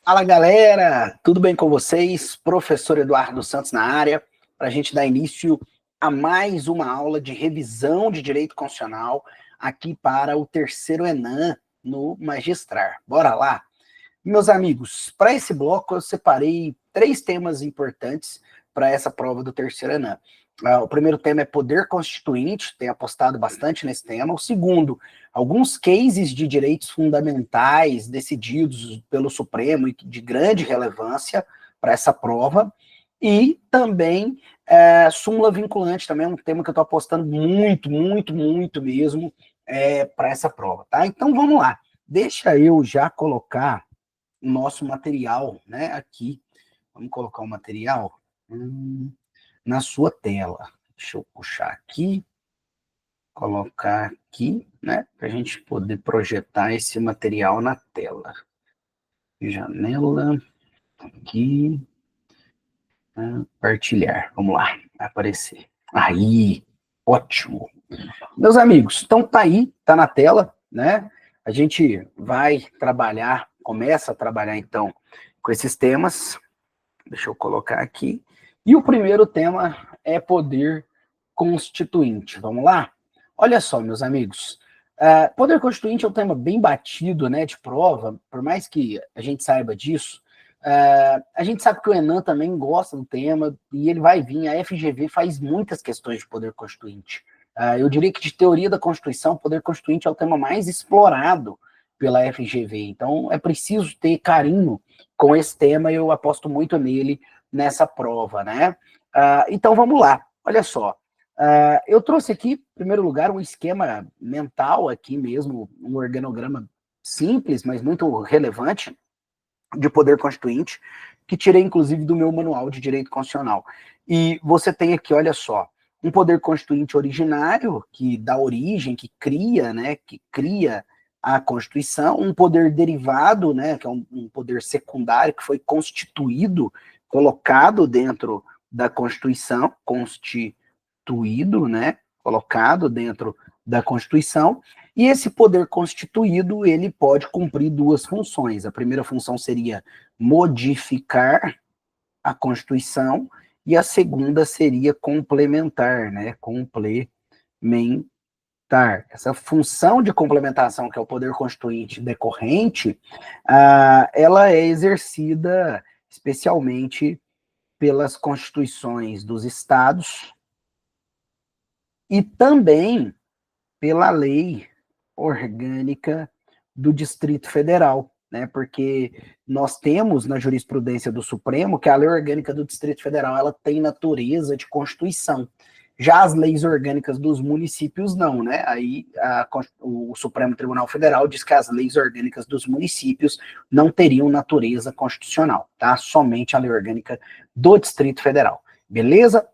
Fala galera, tudo bem com vocês? Professor Eduardo Santos na área, para a gente dar início a mais uma aula de revisão de Direito Constitucional aqui para o terceiro ENAM no Magistrar. Bora lá? Meus amigos, para esse bloco eu separei 3 temas importantes para essa prova do terceiro ENAM. O primeiro tema é poder constituinte, tenho apostado bastante nesse tema. O segundo, alguns cases de direitos fundamentais decididos pelo Supremo e de grande relevância para essa prova. E também súmula vinculante, também é um tema que eu estou apostando muito mesmo para essa prova, tá? Então vamos lá. Deixa eu já colocar o nosso material, né, aqui. Vamos colocar o material na sua tela. Deixa eu puxar aqui, colocar aqui, né, para a gente poder projetar esse material na tela. Janela, aqui, compartilhar. Vamos lá, vai aparecer. Aí, ótimo. Meus amigos, então tá aí, tá na tela, né? A gente vai trabalhar, começa a trabalhar então com esses temas. Deixa eu colocar aqui. E o primeiro tema é poder constituinte. Vamos lá? Olha só, meus amigos. Poder constituinte é um tema bem batido, né, de prova, por mais que a gente saiba disso. A gente sabe que o ENAM também gosta do tema e ele vai vir. A FGV faz muitas questões de poder constituinte. Eu diria que de teoria da Constituição, poder constituinte é o tema mais explorado pela FGV. Então, é preciso ter carinho com esse tema e eu aposto muito nele nessa prova, né? Então, vamos lá. Olha só. Eu trouxe aqui, em primeiro lugar, um esquema mental aqui mesmo, um organograma simples, mas muito relevante, de poder constituinte, que tirei, inclusive, do meu manual de direito constitucional. E você tem aqui, olha só, um poder constituinte originário, que dá origem, que cria, né, que cria a Constituição, um poder derivado, né, que é um poder secundário, que foi constituído, colocado dentro da Constituição, constituído, né, colocado dentro da Constituição, e esse poder constituído, ele pode cumprir 2 funções. A primeira função seria modificar a Constituição, e a segunda seria complementar, né? Complementar. Essa função de complementação, que é o poder constituinte decorrente, ela é exercida especialmente pelas constituições dos estados e também pela lei orgânica do Distrito Federal, né? Porque nós temos na jurisprudência do Supremo que a lei orgânica do Distrito Federal ela tem natureza de Constituição. Já as leis orgânicas dos municípios não, né? Aí o Supremo Tribunal Federal diz que as leis orgânicas dos municípios não teriam natureza constitucional, tá? Somente a lei orgânica do Distrito Federal. Beleza?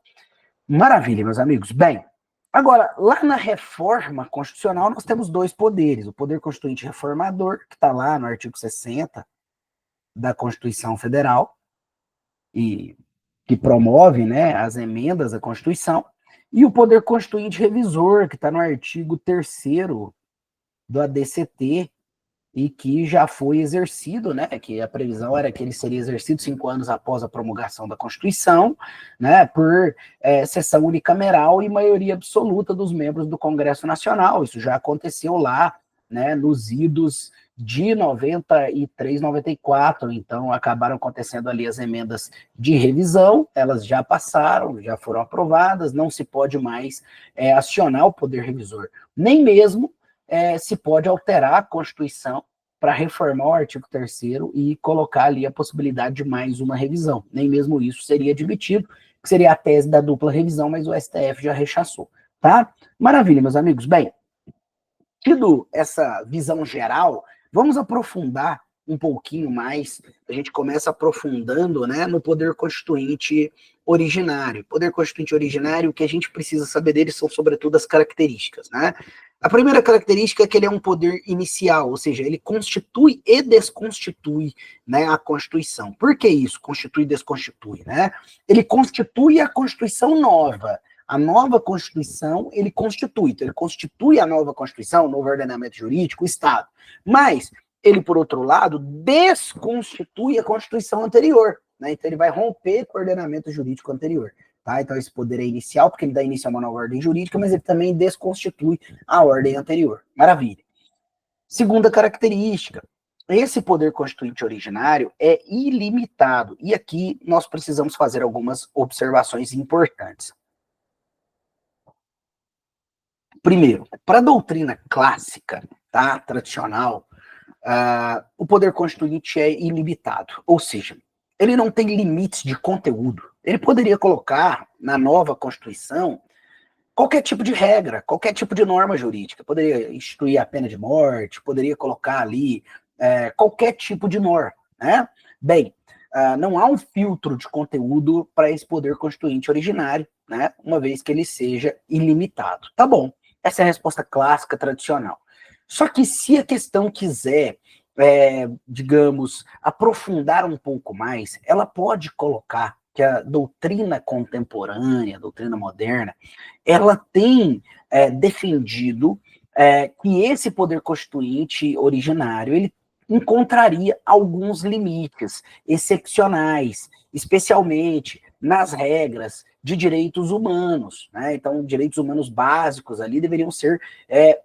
Maravilha, meus amigos. Bem, agora, lá na reforma constitucional, nós temos 2 poderes. O poder constituinte reformador, que está lá no artigo 60 da Constituição Federal, e que promove, né, as emendas à Constituição, e o poder constituinte revisor, que está no artigo 3º do ADCT, e que já foi exercido, né, que a previsão era que ele seria exercido 5 anos após a promulgação da Constituição, né, por sessão unicameral e maioria absoluta dos membros do Congresso Nacional. Isso já aconteceu lá, né, nos idos de 93, 94, então acabaram acontecendo ali as emendas de revisão, elas já passaram, já foram aprovadas, não se pode mais acionar o poder revisor, nem mesmo se pode alterar a Constituição para reformar o artigo 3º e colocar ali a possibilidade de mais uma revisão. Nem mesmo isso seria admitido, que seria a tese da dupla revisão, mas o STF já rechaçou, tá? Maravilha, meus amigos. Bem, tido essa visão geral, vamos aprofundar um pouquinho mais. A gente começa aprofundando, né, no poder constituinte originário. Poder constituinte originário, o que a gente precisa saber dele são, sobretudo, as características, né? A primeira característica é que ele é um poder inicial, ou seja, ele constitui e desconstitui, né, a Constituição. Por que isso? Constitui e desconstitui, né? Ele constitui a Constituição nova. A nova Constituição, ele constitui. Então, ele constitui a nova Constituição, o novo ordenamento jurídico, o Estado. Mas ele, por outro lado, desconstitui a Constituição anterior, né? Então ele vai romper com o ordenamento jurídico anterior. Tá? Então esse poder é inicial, porque ele dá início a uma nova ordem jurídica, mas ele também desconstitui a ordem anterior. Maravilha. Segunda característica, esse poder constituinte originário é ilimitado. E aqui nós precisamos fazer algumas observações importantes. Primeiro, para a doutrina clássica, tá, tradicional, o poder constituinte é ilimitado, ou seja, ele não tem limites de conteúdo. Ele poderia colocar na nova Constituição qualquer tipo de regra, qualquer tipo de norma jurídica. Poderia instituir a pena de morte, poderia colocar ali qualquer tipo de norma, né? Bem, não há um filtro de conteúdo para esse poder constituinte originário, né? Uma vez que ele seja ilimitado. Tá bom, essa é a resposta clássica, tradicional. Só que se a questão quiser, digamos, aprofundar um pouco mais, ela pode colocar que a doutrina contemporânea, a doutrina moderna, ela tem defendido que esse poder constituinte originário, ele encontraria alguns limites excepcionais, especialmente nas regras de direitos humanos, né? Então, direitos humanos básicos ali deveriam ser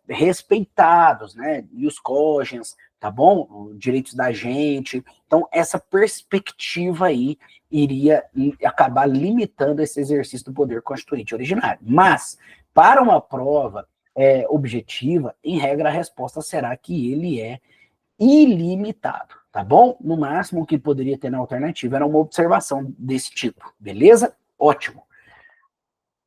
respeitados, né? E os cogens, tá bom? Direitos da gente. Então, essa perspectiva aí iria acabar limitando esse exercício do poder constituinte originário. Mas, para uma prova objetiva, em regra, a resposta será que ele é ilimitado, tá bom? No máximo, o que poderia ter na alternativa era uma observação desse tipo, beleza? Ótimo.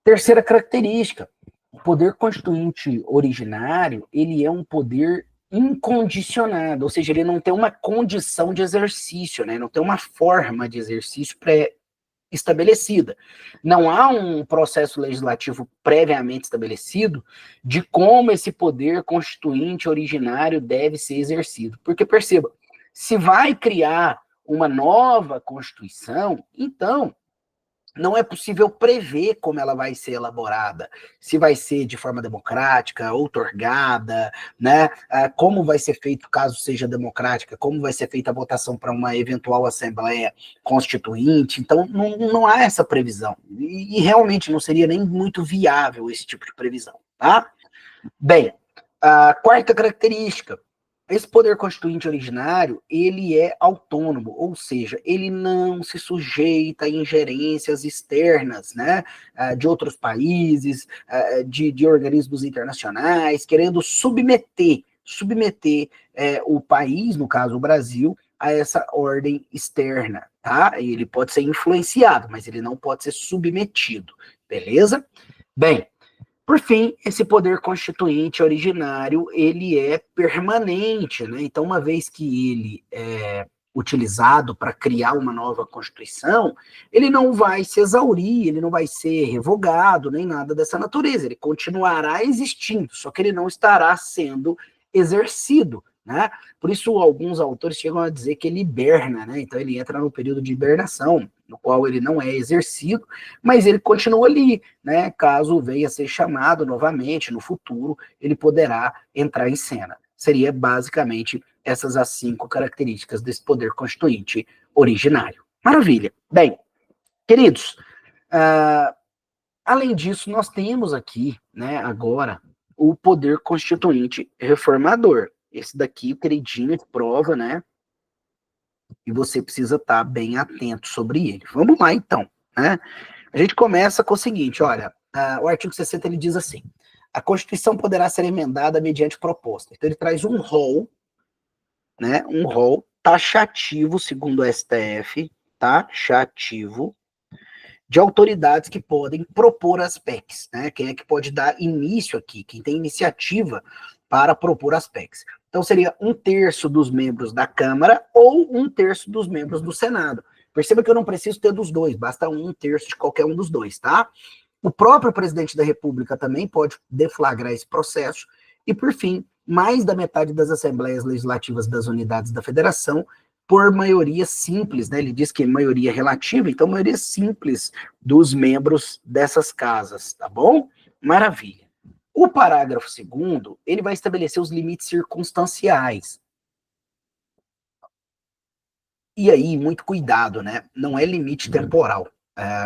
Terceira característica, o poder constituinte originário, ele é um poder incondicionado, ou seja, ele não tem uma condição de exercício, né? Não tem uma forma de exercício pré-estabelecida. Não há um processo legislativo previamente estabelecido de como esse poder constituinte originário deve ser exercido. Porque, perceba, se vai criar uma nova Constituição, então não é possível prever como ela vai ser elaborada, se vai ser de forma democrática, outorgada, né? Como vai ser feito, caso seja democrática, como vai ser feita a votação para uma eventual Assembleia Constituinte. Então, não há essa previsão. E realmente não seria nem muito viável esse tipo de previsão, tá? Bem, a quarta característica, esse poder constituinte originário, ele é autônomo, ou seja, ele não se sujeita a ingerências externas, né, de outros países, de organismos internacionais, querendo submeter o país, no caso o Brasil, a essa ordem externa, tá? E ele pode ser influenciado, mas ele não pode ser submetido, beleza? Bem, por fim, esse poder constituinte originário, ele é permanente, né? Então, uma vez que ele é utilizado para criar uma nova Constituição, ele não vai se exaurir, ele não vai ser revogado, nem nada dessa natureza. Ele continuará existindo, só que ele não estará sendo exercido, né? Por isso, alguns autores chegam a dizer que ele hiberna, né? Então, ele entra no período de hibernação, no qual ele não é exercido, mas ele continua ali, né? Caso venha a ser chamado novamente no futuro, ele poderá entrar em cena. Seria basicamente essas as 5 características desse poder constituinte originário. Maravilha. Bem, queridos, além disso, nós temos aqui, né, agora, o poder constituinte reformador. Esse daqui, o queridinho de prova, né? E você precisa estar bem atento sobre ele. Vamos lá, então, né? A gente começa com o seguinte, olha, o artigo 60 ele diz assim, a Constituição poderá ser emendada mediante proposta. Então ele traz um rol, né, um rol taxativo, segundo o STF, taxativo, de autoridades que podem propor as PECs, né? Quem é que pode dar início aqui? Quem tem iniciativa para propor as PECs. Então, seria 1/3 dos membros da Câmara ou 1/3 dos membros do Senado. Perceba que eu não preciso ter dos dois, basta 1/3 de qualquer um dos dois, tá? O próprio presidente da República também pode deflagrar esse processo. E, por fim, mais da metade das assembleias legislativas das unidades da federação por maioria simples, né? Ele diz que é maioria relativa, então maioria simples dos membros dessas casas, tá bom? Maravilha. O parágrafo 2º, ele vai estabelecer os limites circunstanciais. E aí, muito cuidado, né? Não é limite temporal.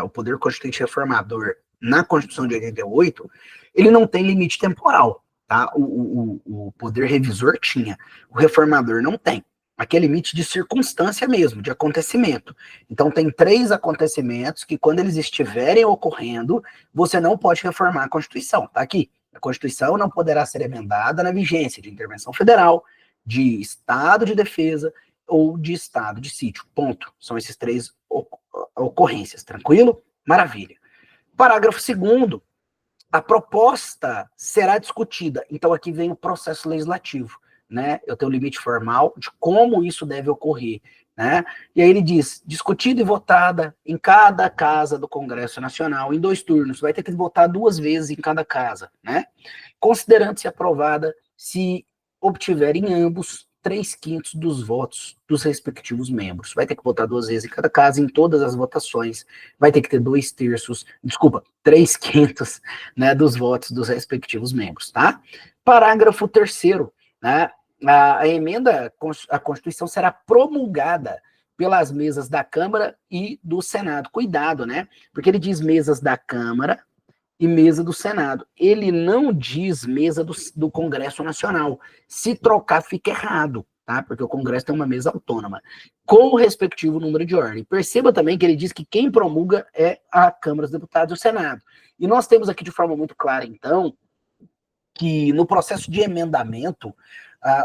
O poder constituinte reformador na Constituição de 88, ele não tem limite temporal, tá? O poder revisor tinha, o reformador não tem. Aqui é limite de circunstância mesmo, de acontecimento. Então, tem 3 acontecimentos que, quando eles estiverem ocorrendo, você não pode reformar a Constituição. Tá aqui. A Constituição não poderá ser emendada na vigência de intervenção federal, de estado de defesa ou de estado de sítio. Ponto. São esses 3 ocorrências. Tranquilo? Maravilha. Parágrafo 2º. A proposta será discutida. Então, aqui vem o processo legislativo, né? Eu tenho o limite formal de como isso deve ocorrer, né? E aí ele diz, discutida e votada em cada casa do Congresso Nacional, em 2 turnos. Vai ter que votar 2 vezes em cada casa, né? Considerando-se aprovada se obtiver em ambos 3/5 dos votos dos respectivos membros. Vai ter que votar 2 vezes em cada casa, em todas as votações. Vai ter que ter 3/5, né, dos votos dos respectivos membros, tá? Parágrafo 3º, né? A emenda à Constituição será promulgada pelas mesas da Câmara e do Senado. Cuidado, né? Porque ele diz mesas da Câmara e mesa do Senado. Ele não diz mesa do Congresso Nacional. Se trocar, fica errado, tá? Porque o Congresso tem uma mesa autônoma, com o respectivo número de ordem. Perceba também que ele diz que quem promulga é a Câmara dos Deputados e o Senado. E nós temos aqui de forma muito clara, então, que no processo de emendamento,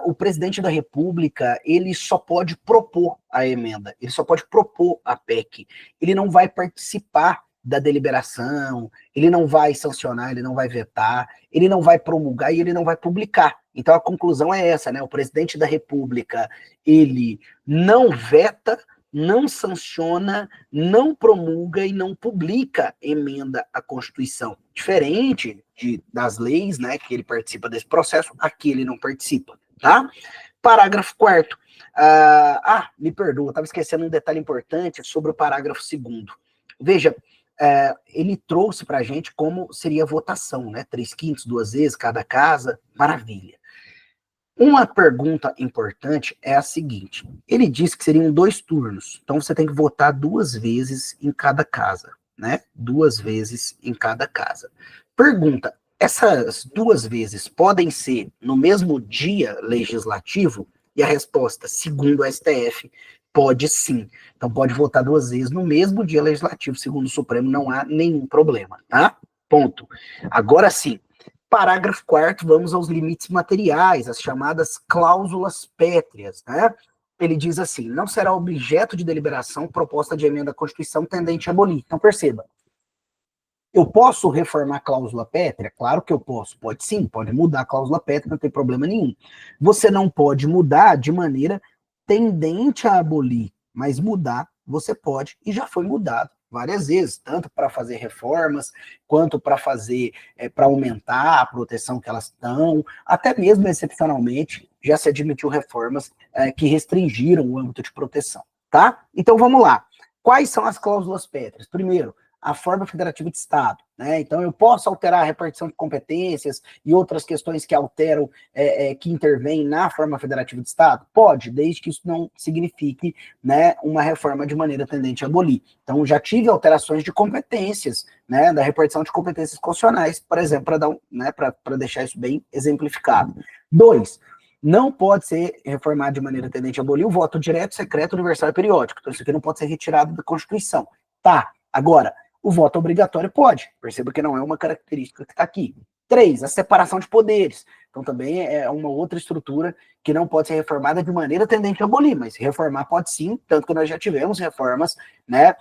o presidente da República, ele só pode propor a emenda, ele só pode propor a PEC, ele não vai participar da deliberação, ele não vai sancionar, ele não vai vetar, ele não vai promulgar e ele não vai publicar. Então a conclusão é essa, né? O presidente da República, ele não veta, não sanciona, não promulga e não publica emenda à Constituição. Diferente das leis, né, que ele participa desse processo, aqui ele não participa, tá? Parágrafo 4º. Me perdoa, estava esquecendo um detalhe importante sobre o parágrafo 2º. Veja, ele trouxe para a gente como seria a votação, né? 3/5, 2 vezes, cada casa, maravilha. Uma pergunta importante é a seguinte, ele disse que seriam 2 turnos, então você tem que votar 2 vezes em cada casa, né? 2 vezes em cada casa. Pergunta, essas 2 vezes podem ser no mesmo dia legislativo? E a resposta, segundo o STF, pode sim. Então pode votar 2 vezes no mesmo dia legislativo, segundo o Supremo, não há nenhum problema, tá? Ponto. Agora sim, parágrafo 4º, vamos aos limites materiais, as chamadas cláusulas pétreas, né? Ele diz assim, não será objeto de deliberação proposta de emenda à Constituição tendente a abolir. Então perceba, eu posso reformar a cláusula pétrea? Claro que eu posso, pode sim, pode mudar a cláusula pétrea, não tem problema nenhum. Você não pode mudar de maneira tendente a abolir, mas mudar você pode e já foi mudado várias vezes, tanto para fazer reformas, quanto para fazer, para aumentar a proteção que elas dão, até mesmo excepcionalmente já se admitiu reformas que restringiram o âmbito de proteção, tá? Então vamos lá. Quais são as cláusulas pétreas? Primeiro, a forma federativa de Estado, né? Então eu posso alterar a repartição de competências e outras questões que alteram, que intervêm na forma federativa de Estado? Pode, desde que isso não signifique, né, uma reforma de maneira tendente a abolir. Então já tive alterações de competências, né, da repartição de competências constitucionais, por exemplo, para dar, né, para deixar isso bem exemplificado. 2, não pode ser reformado de maneira tendente a abolir o voto direto, secreto, universal e periódico. Então isso aqui não pode ser retirado da Constituição. Tá, agora, o voto obrigatório pode. Perceba que não é uma característica que está aqui. 3, a separação de poderes. Então também é uma outra estrutura que não pode ser reformada de maneira tendente a abolir, mas reformar pode sim, tanto que nós já tivemos reformas, né,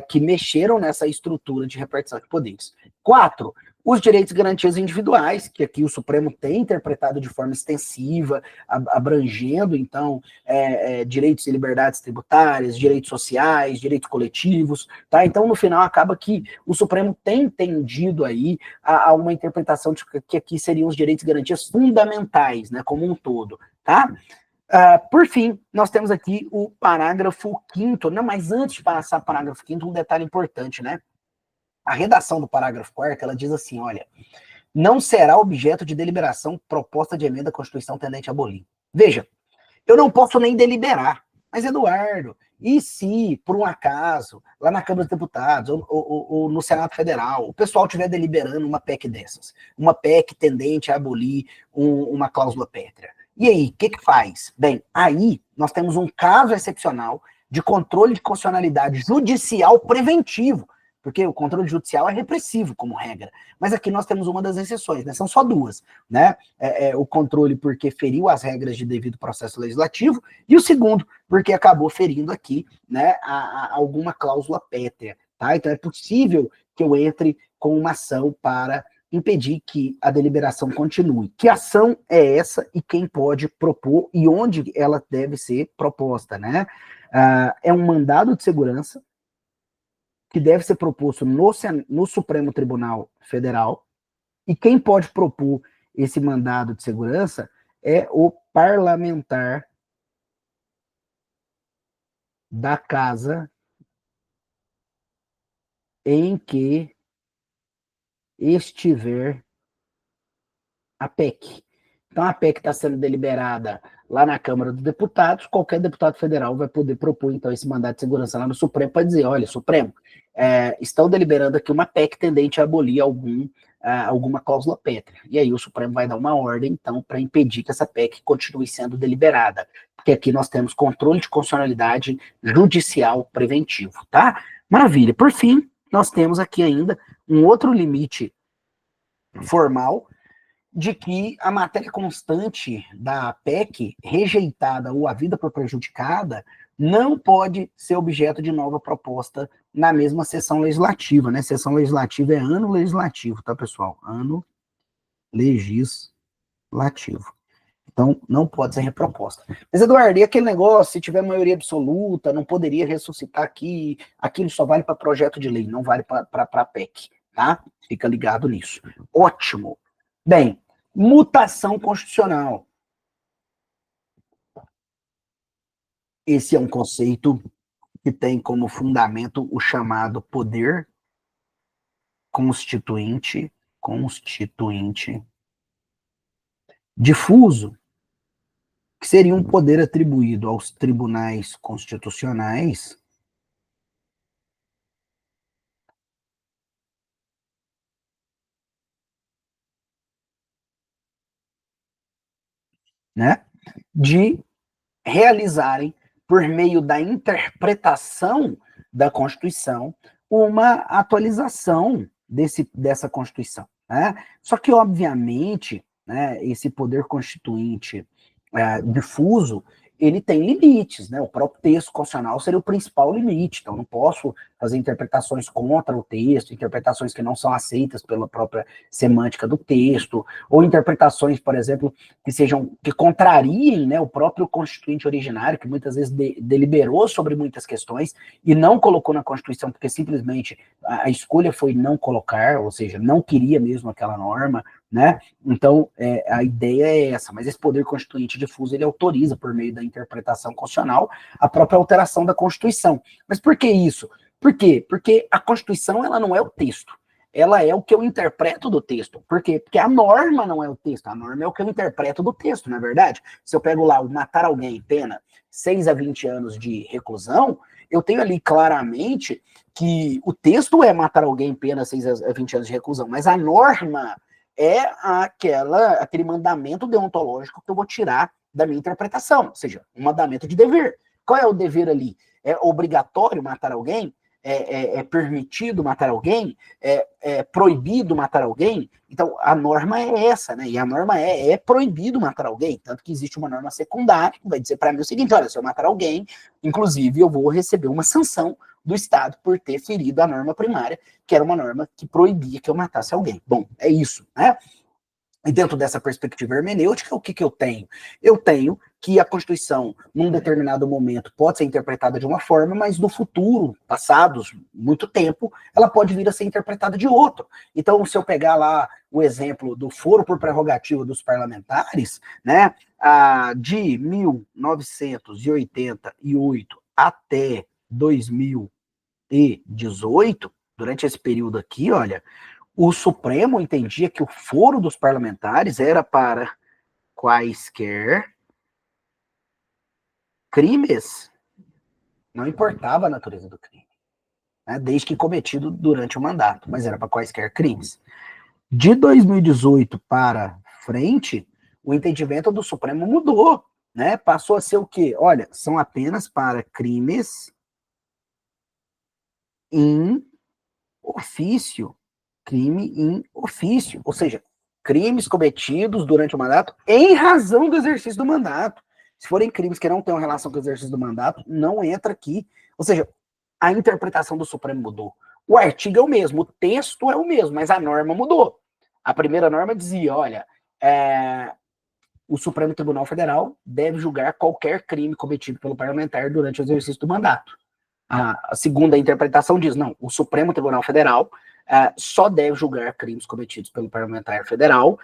que mexeram nessa estrutura de repartição de poderes. 4, os direitos e garantias individuais, que aqui o Supremo tem interpretado de forma extensiva, abrangendo, então, direitos e liberdades tributárias, direitos sociais, direitos coletivos, tá? Então, no final, acaba que o Supremo tem tendido aí a uma interpretação de que aqui seriam os direitos e garantias fundamentais, né, como um todo, tá? Por fim, nós temos aqui o parágrafo 5º, não, mas antes de passar o parágrafo 5º, um detalhe importante, né? A redação do parágrafo 4º, ela diz assim, olha, não será objeto de deliberação proposta de emenda à Constituição tendente a abolir. Veja, eu não posso nem deliberar, mas Eduardo, E se, por um acaso, lá na Câmara dos Deputados ou no Senado Federal, o pessoal estiver deliberando uma PEC dessas, uma PEC tendente a abolir uma cláusula pétrea, e aí, o que faz? Bem, aí nós temos um caso excepcional de controle de constitucionalidade judicial preventivo, porque o controle judicial é repressivo, como regra. Mas aqui nós temos uma das exceções, né? São só duas, né? O controle porque feriu as regras de devido processo legislativo, e o segundo, porque acabou ferindo aqui, né, alguma cláusula pétrea, tá? Então é possível que eu entre com uma ação para impedir que a deliberação continue. Que ação é essa e quem pode propor e onde ela deve ser proposta, né? É um mandado de segurança que deve ser proposto no Supremo Tribunal Federal, e quem pode propor esse mandado de segurança é o parlamentar da casa em que estiver a PEC. Então, a PEC está sendo deliberada lá na Câmara dos Deputados, qualquer deputado federal vai poder propor, então, esse mandato de segurança lá no Supremo para dizer, olha, Supremo, estão deliberando aqui uma PEC tendente a abolir alguma cláusula pétrea. E aí o Supremo vai dar uma ordem, então, para impedir que essa PEC continue sendo deliberada. Porque aqui nós temos controle de constitucionalidade judicial preventivo, tá? Maravilha. Por fim, nós temos aqui ainda um outro limite formal, de que a matéria constante da PEC, rejeitada ou havida por prejudicada, não pode ser objeto de nova proposta na mesma sessão legislativa, né? Sessão legislativa é ano legislativo, tá, pessoal? Ano legislativo. Então, não pode ser reproposta. Mas, Eduardo, e aquele negócio, se tiver maioria absoluta, não poderia ressuscitar aqui, aquilo só vale para projeto de lei, não vale para PEC, tá? Fica ligado nisso. Ótimo. Bem, mutação constitucional. Esse é um conceito que tem como fundamento o chamado poder constituinte difuso, que seria um poder atribuído aos tribunais constitucionais, né, de realizarem, por meio da interpretação da Constituição, uma atualização dessa Constituição, né? Só que, obviamente, né, esse poder constituinte difuso, ele tem limites, né? O próprio texto constitucional seria o principal limite, então não posso fazer interpretações contra o texto, interpretações que não são aceitas pela própria semântica do texto, ou interpretações, por exemplo, que contrariem, né, o próprio constituinte originário, que muitas vezes deliberou sobre muitas questões e não colocou na Constituição, porque simplesmente a escolha foi não colocar, ou seja, não queria mesmo aquela norma, né? Então, a ideia é essa, mas esse poder constituinte difuso, ele autoriza, por meio da interpretação constitucional, a própria alteração da Constituição. Mas por que isso? Por quê? Porque a Constituição, ela não é o texto, ela é o que eu interpreto do texto. Por quê? Porque a norma não é o texto, a norma é o que eu interpreto do texto, não é verdade? Se eu pego lá o matar alguém, pena 6 a 20 anos de reclusão, eu tenho ali claramente que o texto é matar alguém, pena 6 a 20 anos de reclusão, mas a norma é aquele mandamento deontológico que eu vou tirar da minha interpretação, ou seja, um mandamento de dever. Qual é o dever ali? É obrigatório matar alguém? É permitido matar alguém? É proibido matar alguém? Então, a norma é essa, né? E a norma é proibido matar alguém, tanto que existe uma norma secundária que vai dizer para mim o seguinte, olha, se eu matar alguém, inclusive eu vou receber uma sanção do Estado por ter ferido a norma primária, que era uma norma que proibia que eu matasse alguém. Bom, é isso, né? E dentro dessa perspectiva hermenêutica, o que eu tenho? Eu tenho que a Constituição, num determinado momento, pode ser interpretada de uma forma, mas no futuro, passados muito tempo, ela pode vir a ser interpretada de outro. Então, se eu pegar lá o exemplo do foro por prerrogativa dos parlamentares, né, de 1988 até 2018, durante esse período aqui, olha, o Supremo entendia que o foro dos parlamentares era para quaisquer crimes Não importava a natureza do crime, né? Desde que cometido durante o mandato, mas era para quaisquer crimes. De 2018 para frente, o entendimento do Supremo mudou, né? Passou a ser o quê? Olha, são apenas para crimes em ofício, crime em ofício, ou seja, crimes cometidos durante o mandato em razão do exercício do mandato. Se forem crimes que não tenham relação com o exercício do mandato, não entra aqui. Ou seja, a interpretação do Supremo mudou. O artigo é o mesmo, o texto é o mesmo, mas a norma mudou. A primeira norma dizia, olha, o Supremo Tribunal Federal deve julgar qualquer crime cometido pelo parlamentar durante o exercício do mandato. A segunda interpretação diz, não, o Supremo Tribunal Federal só deve julgar crimes cometidos pelo parlamentar federal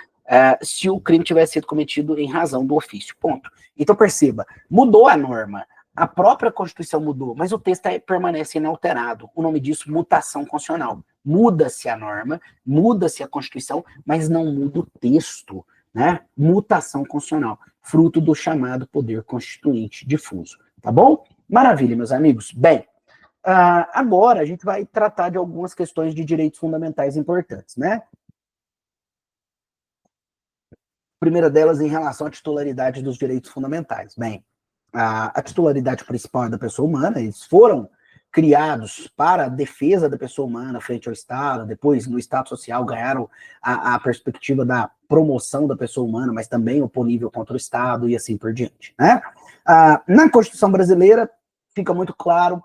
se o crime tiver sido cometido em razão do ofício, ponto. Então perceba, mudou a norma, a própria Constituição mudou, mas o texto permanece inalterado. O nome disso, mutação constitucional. Muda-se a norma, muda-se a Constituição, mas não muda o texto, né? Mutação constitucional, fruto do chamado poder constituinte difuso, tá bom? Maravilha, meus amigos. Bem, agora a gente vai tratar de algumas questões de direitos fundamentais importantes, né? A primeira delas em relação à titularidade dos direitos fundamentais. Bem, a titularidade principal é da pessoa humana, eles foram criados para a defesa da pessoa humana frente ao Estado, depois no Estado Social ganharam a perspectiva da promoção da pessoa humana, mas também oponível contra o Estado e assim por diante, né? Na Constituição brasileira fica muito claro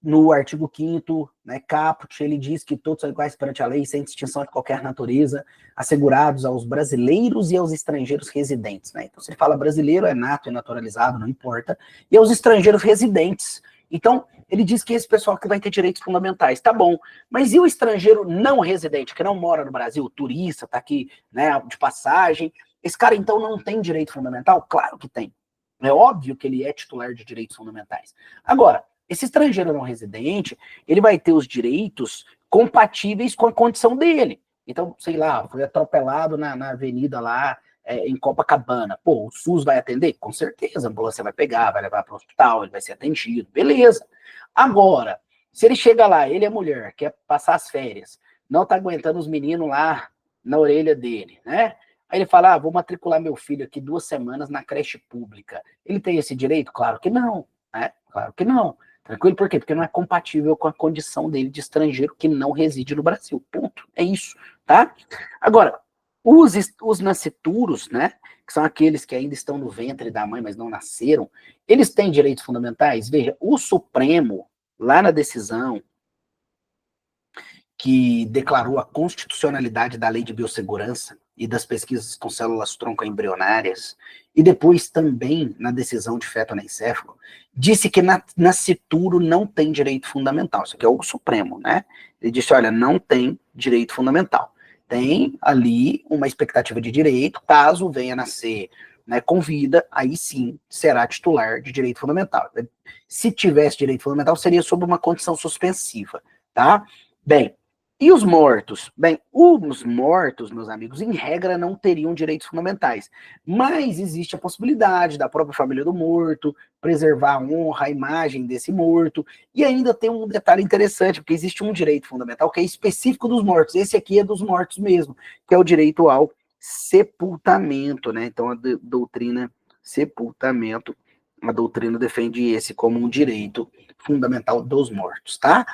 no artigo 5º, né, caput, ele diz que todos são iguais perante a lei, sem distinção de qualquer natureza, assegurados aos brasileiros e aos estrangeiros residentes, né? Então, se ele fala brasileiro, é nato e naturalizado, não importa, e aos estrangeiros residentes. Então, ele diz que esse pessoal que vai ter direitos fundamentais, tá bom, mas e o estrangeiro não residente, que não mora no Brasil, turista, tá aqui, né, de passagem, esse cara, então, não tem direito fundamental? Claro que tem. É óbvio que ele é titular de direitos fundamentais. Agora, esse estrangeiro não residente, ele vai ter os direitos compatíveis com a condição dele. Então, sei lá, foi atropelado na avenida lá, em Copacabana. Pô, o SUS vai atender? Com certeza, a ambulância vai pegar, vai levar para o hospital, ele vai ser atendido, beleza. Agora, se ele chega lá, ele é mulher, quer passar as férias, não tá aguentando os meninos lá na orelha dele, né? Aí ele fala, vou matricular meu filho aqui 2 semanas na creche pública. Ele tem esse direito? Claro que não, né? Claro que não. Tranquilo? Por quê? Porque não é compatível com a condição dele de estrangeiro que não reside no Brasil. Ponto. É isso, tá? Agora, os nascituros, né, que são aqueles que ainda estão no ventre da mãe, mas não nasceram, eles têm direitos fundamentais? Veja, o Supremo, lá na decisão que declarou a constitucionalidade da lei de biossegurança e das pesquisas com células tronco embrionárias, e depois também na decisão de feto anencefalo, disse que nascituro não tem direito fundamental. Isso aqui é o Supremo, né? Ele disse, olha, não tem direito fundamental. Tem ali uma expectativa de direito, caso venha a nascer, né, com vida, aí sim será titular de direito fundamental. Se tivesse direito fundamental, seria sob uma condição suspensiva, tá? Bem, e os mortos? Bem, os mortos, meus amigos, em regra não teriam direitos fundamentais, mas existe a possibilidade da própria família do morto preservar a honra, a imagem desse morto, e ainda tem um detalhe interessante, porque existe um direito fundamental que é específico dos mortos, esse aqui é dos mortos mesmo, que é o direito ao sepultamento, né? Então a doutrina sepultamento, a doutrina defende esse como um direito fundamental dos mortos, tá?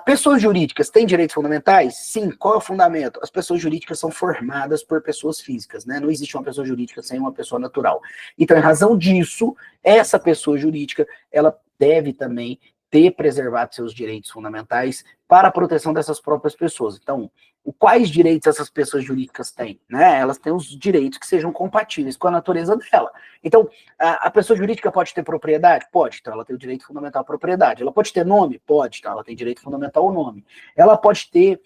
Pessoas jurídicas têm direitos fundamentais? Sim. Qual é o fundamento? As pessoas jurídicas são formadas por pessoas físicas, né? Não existe uma pessoa jurídica sem uma pessoa natural. Então, em razão disso, essa pessoa jurídica, ela deve também ter preservado seus direitos fundamentais para a proteção dessas próprias pessoas. Então, quais direitos essas pessoas jurídicas têm? Né? Elas têm os direitos que sejam compatíveis com a natureza dela. Então, a pessoa jurídica pode ter propriedade? Pode, então ela tem o direito fundamental à propriedade. Ela pode ter nome? Pode, então ela tem direito fundamental ao nome. Ela pode ter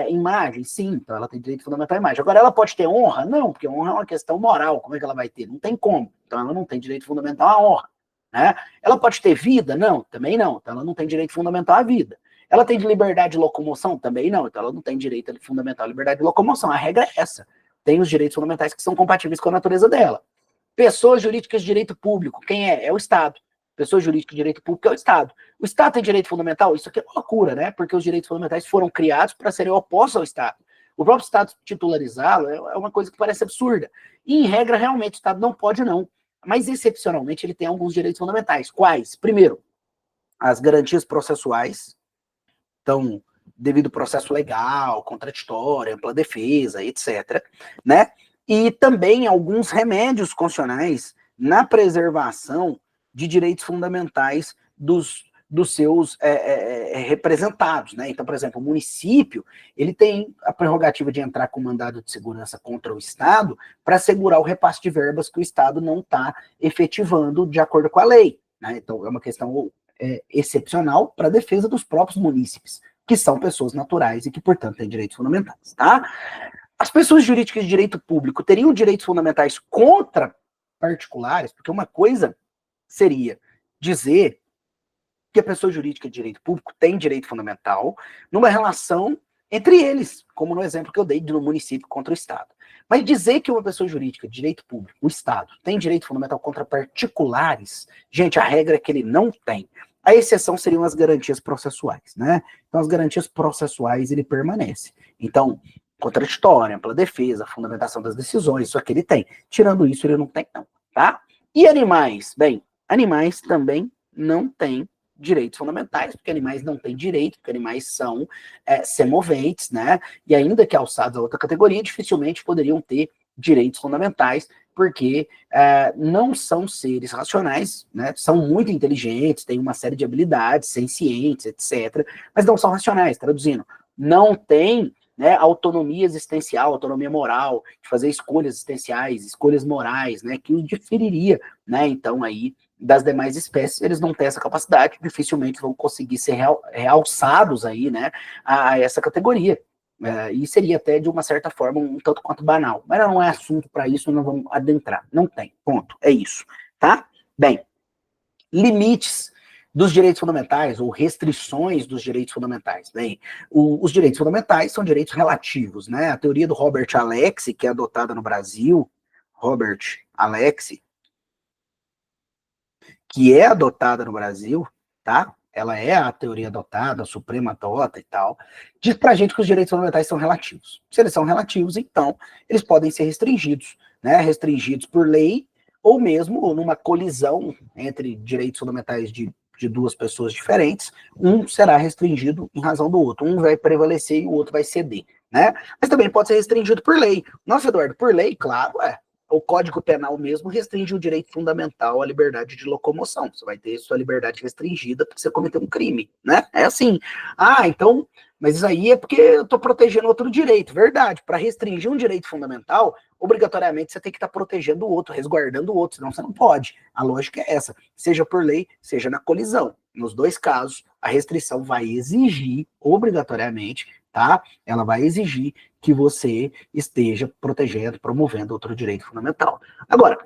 imagem? Sim, então ela tem direito fundamental à imagem. Agora, ela pode ter honra? Não, porque honra é uma questão moral. Como é que ela vai ter? Não tem como. Então ela não tem direito fundamental à honra. Né? Ela pode ter vida? Não, também não. Então ela não tem direito fundamental à vida. Ela tem de liberdade de locomoção? Também não. Então ela não tem direito fundamental à liberdade de locomoção. A regra é essa. Tem os direitos fundamentais que são compatíveis com a natureza dela. Pessoas jurídicas de direito público. Quem é? É o Estado. pessoa jurídica de direito público é o Estado. O Estado tem direito fundamental? Isso aqui é uma loucura, né? Porque os direitos fundamentais foram criados para serem opostos ao Estado. O próprio Estado titularizá-lo é uma coisa que parece absurda. E, em regra, realmente, o Estado não pode, não. Mas, excepcionalmente, ele tem alguns direitos fundamentais. Quais? Primeiro, as garantias processuais. Então, devido ao processo legal, contraditório, ampla defesa, etc., né? E também alguns remédios constitucionais na preservação de direitos fundamentais dos seus representados, né? Então, por exemplo, o município, ele tem a prerrogativa de entrar com mandado de segurança contra o Estado para assegurar o repasse de verbas que o Estado não está efetivando de acordo com a lei, né? Então, é uma questão excepcional para a defesa dos próprios munícipes, que são pessoas naturais e que, portanto, têm direitos fundamentais, tá? As pessoas jurídicas de direito público teriam direitos fundamentais contra particulares, porque uma coisa seria dizer que a pessoa jurídica de direito público tem direito fundamental numa relação entre eles, como no exemplo que eu dei do município contra o Estado. Mas dizer que uma pessoa jurídica de direito público, o Estado, tem direito fundamental contra particulares, gente, a regra é que ele não tem. A exceção seriam as garantias processuais, né? Então, as garantias processuais, ele permanece. Então, contraditória, ampla defesa, fundamentação das decisões, isso aqui ele tem. Tirando isso, ele não tem, não, tá? E animais? Bem, animais também não têm direitos fundamentais, porque animais não têm direito, porque animais são semoventes, né? E ainda que alçados a outra categoria, dificilmente poderiam ter direitos fundamentais, porque não são seres racionais, né? São muito inteligentes, têm uma série de habilidades, sencientes, etc., mas não são racionais, traduzindo. Não têm, né, autonomia existencial, autonomia moral, de fazer escolhas existenciais, escolhas morais, né, que diferiria, né, então aí, das demais espécies, eles não têm essa capacidade, dificilmente vão conseguir ser realçados aí, né, a essa categoria. E seria até, de uma certa forma, um tanto quanto banal. Mas não é assunto para isso, não vamos adentrar. Não tem, ponto. É isso, tá? Bem, limites dos direitos fundamentais, ou restrições dos direitos fundamentais. Bem, os direitos fundamentais são direitos relativos, né? A teoria do Robert Alexy, que é adotada no Brasil, Robert Alexy, que é adotada no Brasil, tá? Ela é a teoria adotada, a Suprema adota e tal, diz pra gente que os direitos fundamentais são relativos. Se eles são relativos, então, eles podem ser restringidos, né? Restringidos por lei, ou mesmo numa colisão entre direitos fundamentais de duas pessoas diferentes, um será restringido em razão do outro. Um vai prevalecer e o outro vai ceder, né? Mas também pode ser restringido por lei. Nossa, Eduardo, por lei, claro, o Código Penal mesmo restringe o direito fundamental à liberdade de locomoção. Você vai ter sua liberdade restringida porque você cometeu um crime, né? É assim. Então, mas isso aí é porque eu estou protegendo outro direito. Verdade. Para restringir um direito fundamental, obrigatoriamente você tem que estar protegendo o outro, resguardando o outro, senão você não pode. A lógica é essa. Seja por lei, seja na colisão. Nos dois casos, a restrição vai exigir, obrigatoriamente, tá? Ela vai exigir que você esteja protegendo, promovendo outro direito fundamental. Agora,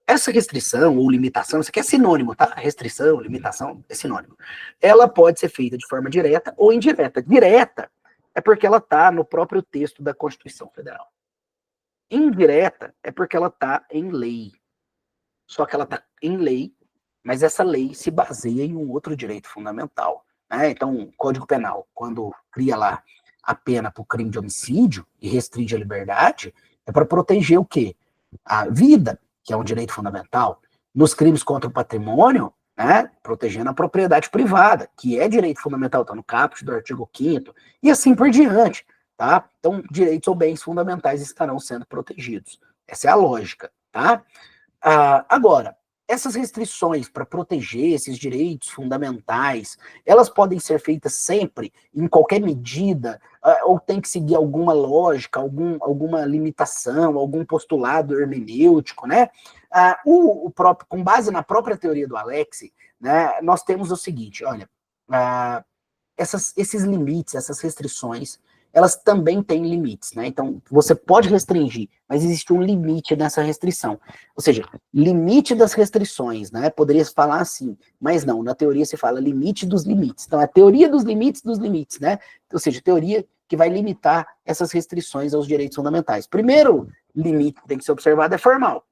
essa restrição ou limitação, isso aqui é sinônimo, tá? Restrição, limitação é sinônimo. Ela pode ser feita de forma direta ou indireta. Direta é porque ela está no próprio texto da Constituição Federal. Indireta é porque ela está em lei. Só que ela está em lei, mas essa lei se baseia em um outro direito fundamental, né? Então, o Código Penal, quando cria lá a pena por crime de homicídio e restringe a liberdade, é para proteger o quê? A vida, que é um direito fundamental. Nos crimes contra o patrimônio, né, protegendo a propriedade privada, que é direito fundamental, está no caput do artigo 5º, e assim por diante, tá? Então, direitos ou bens fundamentais estarão sendo protegidos. Essa é a lógica, tá? Agora, essas restrições para proteger esses direitos fundamentais, elas podem ser feitas sempre, em qualquer medida, ou tem que seguir alguma lógica, alguma limitação, algum postulado hermenêutico, né? Com base na própria teoria do Alexy, né, nós temos o seguinte, olha, esses limites, essas restrições, elas também têm limites, né? Então, você pode restringir, mas existe um limite nessa restrição. Ou seja, limite das restrições, né? Poderia se falar assim, mas não, na teoria se fala limite dos limites. Então, a teoria dos limites, né? Ou seja, teoria que vai limitar essas restrições aos direitos fundamentais. Primeiro limite que tem que ser observado é formal.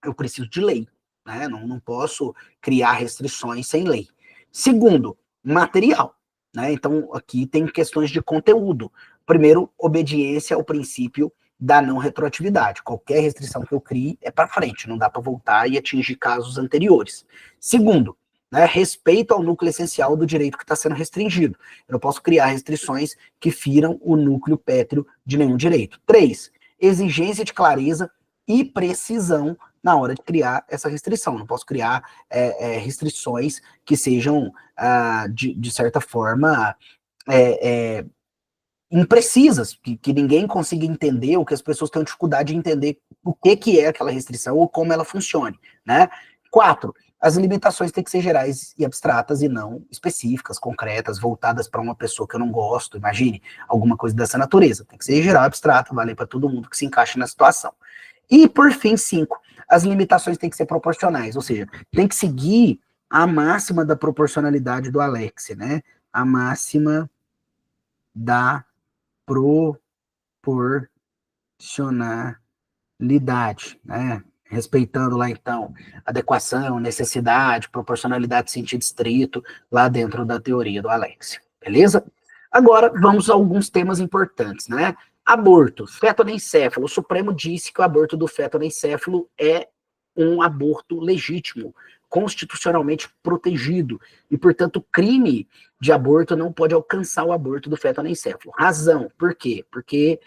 Eu preciso de lei. né? Não posso criar restrições sem lei. Segundo, material, né? Então, aqui tem questões de conteúdo. Primeiro, obediência ao princípio da não retroatividade. Qualquer restrição que eu crie é para frente, não dá para voltar e atingir casos anteriores. Segundo, né, respeito ao núcleo essencial do direito que está sendo restringido. Eu não posso criar restrições que firam o núcleo pétreo de nenhum direito. 3, exigência de clareza e precisão na hora de criar essa restrição. Não posso criar restrições que sejam, de certa forma, imprecisas, que ninguém consiga entender, ou que as pessoas tenham dificuldade de entender o que é aquela restrição ou como ela funcione, né? 4, as limitações têm que ser gerais e abstratas e não específicas, concretas, voltadas para uma pessoa que eu não gosto, imagine, alguma coisa dessa natureza. Tem que ser geral, abstrata, valer para todo mundo que se encaixe na situação. E, por fim, 5, as limitações têm que ser proporcionais, ou seja, tem que seguir a máxima da proporcionalidade do Alex, né? A máxima da proporcionalidade, né? Respeitando lá, então, adequação, necessidade, proporcionalidade sentido estrito, lá dentro da teoria do Alex, beleza? Agora, vamos a alguns temas importantes, né? Aborto, feto-anencefalo. O Supremo disse que o aborto do feto-anencefalo é um aborto legítimo, constitucionalmente protegido, e, portanto, o crime de aborto não pode alcançar o aborto do feto-anencefalo. Razão, por quê? Porque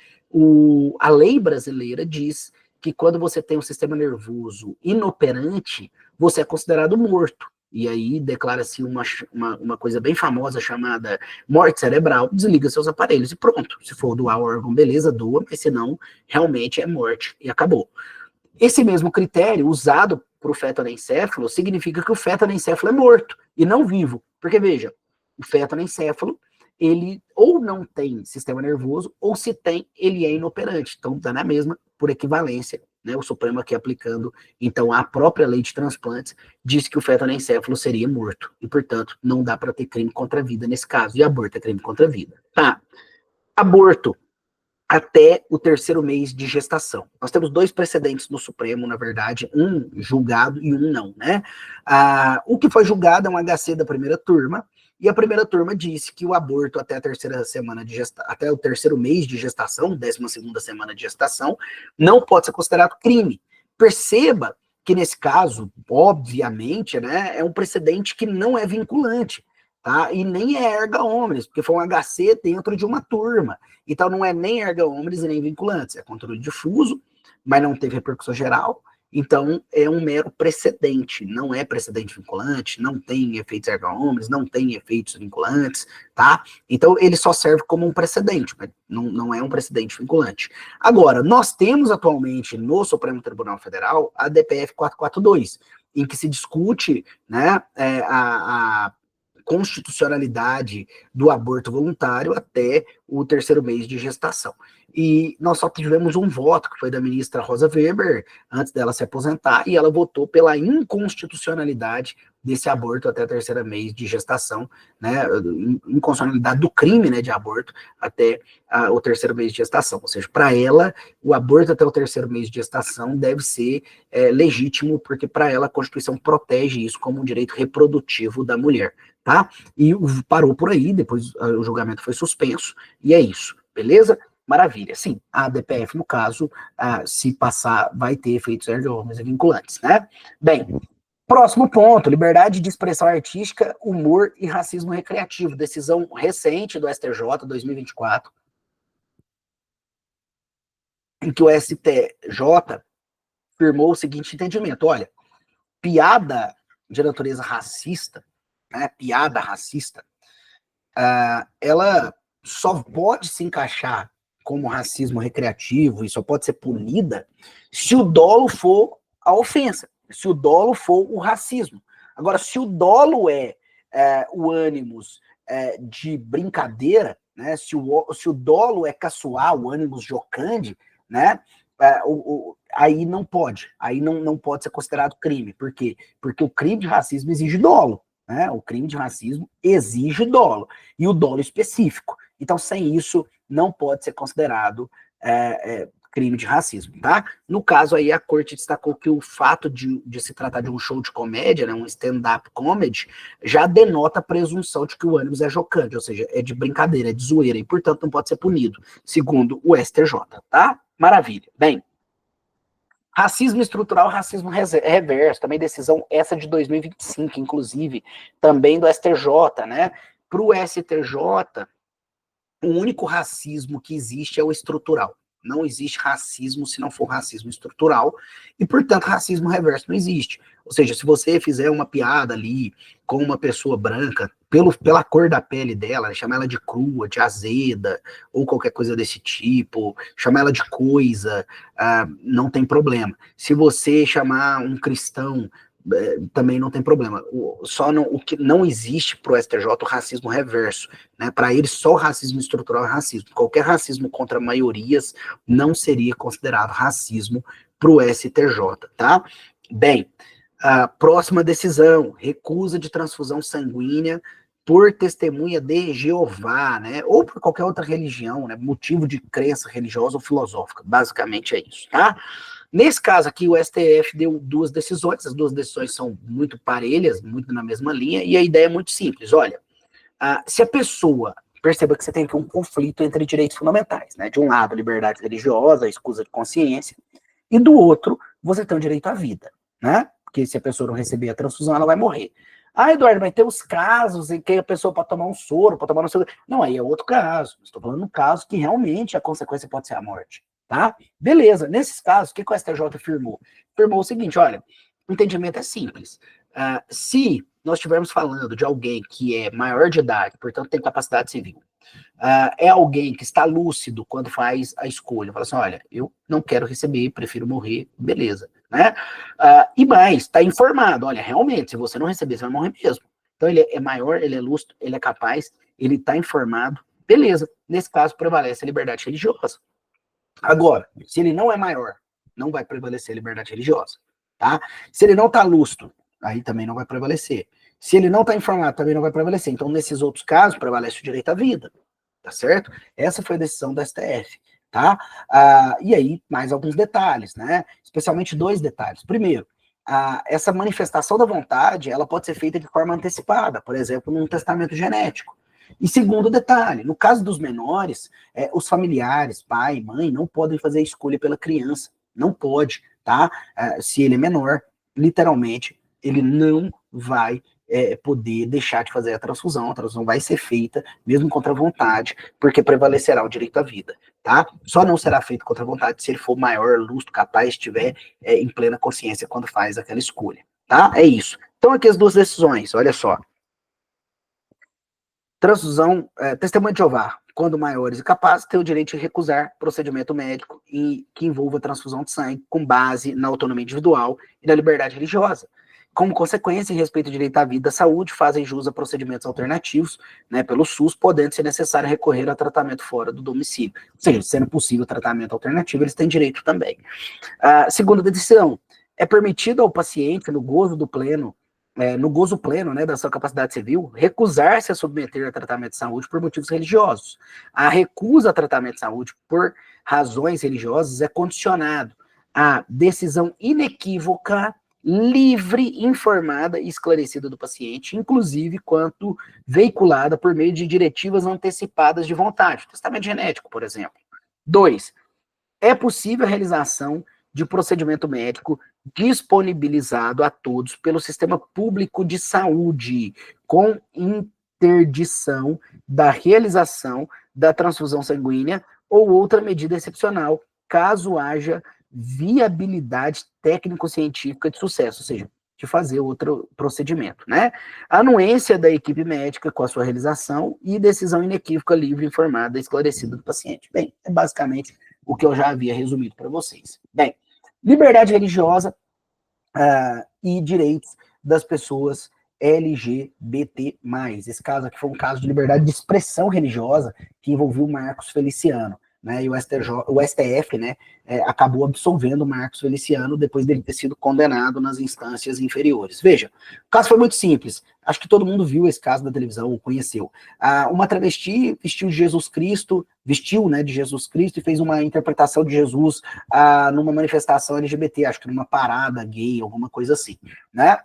a lei brasileira diz que quando você tem um sistema nervoso inoperante, você é considerado morto. E aí declara-se uma coisa bem famosa chamada morte cerebral, desliga seus aparelhos e pronto. Se for doar o órgão, beleza, doa, mas se não, realmente é morte e acabou. Esse mesmo critério, usado para o feto-anencefalo, significa que o feto-anencefalo é morto e não vivo. Porque, veja, o feto-anencefalo, ele ou não tem sistema nervoso, ou se tem, ele é inoperante. Então, dá na mesma, por equivalência, né, o Supremo aqui aplicando, então, a própria lei de transplantes, diz que o feto-anencefalo seria morto. E, portanto, não dá para ter crime contra a vida nesse caso. E aborto é crime contra a vida. Tá. Aborto até o 3º mês de gestação. Nós temos 2 precedentes no Supremo, na verdade, um julgado e um não, né? O que foi julgado é um HC da primeira turma, e a primeira turma disse que o aborto até a 3ª semana de até o 3º mês de gestação, 12ª semana de gestação, não pode ser considerado crime. Perceba que nesse caso, obviamente, né, é um precedente que não é vinculante. Tá? E nem é erga omnes, porque foi um HC dentro de uma turma. Então não é nem erga omnes e nem vinculantes, é controle difuso, mas não teve repercussão geral, então é um mero precedente, não é precedente vinculante, não tem efeitos erga omnes, não tem efeitos vinculantes, tá? Então ele só serve como um precedente, mas não é um precedente vinculante. Agora, nós temos atualmente no Supremo Tribunal Federal a DPF 442, em que se discute, né, a constitucionalidade do aborto voluntário até o 3º mês de gestação. E nós só tivemos um voto, que foi da ministra Rosa Weber, antes dela se aposentar, e ela votou pela inconstitucionalidade desse aborto até o 3º mês de gestação, né, inconstitucionalidade do crime, né, de aborto até o 3º mês de gestação. Ou seja, para ela, o aborto até o 3º mês de gestação deve ser legítimo, porque para ela a Constituição protege isso como um direito reprodutivo da mulher. Tá? E parou por aí, depois o julgamento foi suspenso, e é isso, beleza? Maravilha. Sim, a DPF, no caso, se passar, vai ter efeitos erga omnes e vinculantes, né? Bem, próximo ponto, liberdade de expressão artística, humor e racismo recreativo. Decisão recente do STJ, 2024, em que o STJ firmou o seguinte entendimento: olha, piada de natureza racista, né, piada racista, ela só pode se encaixar como racismo recreativo e só pode ser punida se o dolo for a ofensa, se o dolo for o racismo. Agora, se o dolo é o ânimos de brincadeira, né, se o dolo é caçoar, o ânimos jocande, né, aí não pode, aí não pode ser considerado crime. Por quê? Porque o crime de racismo exige dolo. Né? O crime de racismo exige dolo, e o dolo específico. Então, sem isso, não pode ser considerado crime de racismo, tá? No caso aí, a corte destacou que o fato de se tratar de um show de comédia, né, um stand-up comedy, já denota a presunção de que o ânimo é jocante, ou seja, é de brincadeira, é de zoeira, e portanto não pode ser punido, segundo o STJ, tá? Maravilha. Bem, racismo estrutural, racismo reverso, também decisão essa de 2025, inclusive, também do STJ, né? Para o STJ, o único racismo que existe é o estrutural. Não existe racismo se não for racismo estrutural, e, portanto, racismo reverso não existe. Ou seja, se você fizer uma piada ali com uma pessoa branca, pela cor da pele dela, chamar ela de crua, de azeda, ou qualquer coisa desse tipo, chamar ela de coisa, não tem problema. Se você chamar um cristão, também não tem problema. O que não existe para o STJ o racismo reverso, né? Para ele, só o racismo estrutural é racismo. Qualquer racismo contra maiorias não seria considerado racismo para o STJ, tá? Bem, a próxima decisão, recusa de transfusão sanguínea por testemunha de Jeová, né? Ou por qualquer outra religião, né? Motivo de crença religiosa ou filosófica. Basicamente é isso, tá? Nesse caso aqui, o STF deu duas decisões, as duas decisões são muito parelhas, muito na mesma linha, e a ideia é muito simples. Olha, se a pessoa, perceba que você tem aqui um conflito entre direitos fundamentais, né? De um lado, liberdade religiosa, escusa de consciência, e do outro, você tem o direito à vida, né? Porque se a pessoa não receber a transfusão, ela vai morrer. Ah, Eduardo, vai ter os casos em que a pessoa pode tomar um soro, pode tomar um soro. Não, aí é outro caso. Estou falando um caso que realmente a consequência pode ser a morte, tá? Beleza, nesses casos, o que o STJ afirmou? Afirmou o seguinte, olha, o entendimento é simples. Se nós estivermos falando de alguém que é maior de idade, portanto tem capacidade civil, é alguém que está lúcido quando faz a escolha, fala assim, olha, eu não quero receber, prefiro morrer, beleza, né? E mais, está informado, olha, realmente, se você não receber, você vai morrer mesmo. Então ele é maior, ele é lúcido, ele é capaz, ele está informado, beleza. Nesse caso, prevalece a liberdade religiosa. Agora, se ele não é maior, não vai prevalecer a liberdade religiosa, tá? Se ele não está lúcido, aí também não vai prevalecer. Se ele não está informado, também não vai prevalecer. Então, nesses outros casos, prevalece o direito à vida, tá certo? Essa foi a decisão do STF, tá? E aí, mais alguns detalhes, né? Especialmente dois detalhes. Primeiro, essa manifestação da vontade, ela pode ser feita de forma antecipada, por exemplo, num testamento genético. E segundo detalhe, no caso dos menores, os familiares, pai, mãe, não podem fazer a escolha pela criança. Não pode, tá? Se ele é menor, literalmente, ele não vai poder deixar de fazer a transfusão vai ser feita, mesmo contra a vontade, porque prevalecerá o direito à vida, tá? Só não será feito contra a vontade se ele for maior, lúcido, capaz, estiver em plena consciência quando faz aquela escolha, tá? É isso. Então, aqui as duas decisões, olha só. Transfusão, testemunha de Jeová, quando maiores e capazes, tem o direito de recusar procedimento médico que envolva transfusão de sangue com base na autonomia individual e na liberdade religiosa. Como consequência, em respeito ao direito à vida e à saúde, fazem jus a procedimentos alternativos, né, pelo SUS, podendo ser necessário recorrer a tratamento fora do domicílio. Ou seja, sendo possível tratamento alternativo, eles têm direito também. Segunda decisão, é permitido ao paciente, no gozo pleno, né, da sua capacidade civil, recusar-se a submeter a tratamento de saúde por motivos religiosos. A recusa a tratamento de saúde por razões religiosas é condicionado à decisão inequívoca, livre, informada e esclarecida do paciente, inclusive quanto veiculada por meio de diretivas antecipadas de vontade, testamento genético, por exemplo. 2. É possível a realização de procedimento médico disponibilizado a todos pelo sistema público de saúde, com interdição da realização da transfusão sanguínea ou outra medida excepcional, caso haja viabilidade técnico-científica de sucesso, ou seja, de fazer outro procedimento, né? Anuência da equipe médica com a sua realização e decisão inequívoca, livre, informada e esclarecida do paciente. Bem, é basicamente o que eu já havia resumido para vocês. Bem, liberdade religiosa e direitos das pessoas LGBT+. Esse caso aqui foi um caso de liberdade de expressão religiosa que envolveu o Marcos Feliciano, né, e o STF, né, acabou absolvendo o Marcos Feliciano depois dele ter sido condenado nas instâncias inferiores. Veja, o caso foi muito simples. acho que todo mundo viu esse caso na televisão, ou conheceu. Uma travesti vestiu Jesus Cristo, né, de Jesus Cristo, e fez uma interpretação de Jesus numa manifestação LGBT, acho que numa parada gay, alguma coisa assim, né?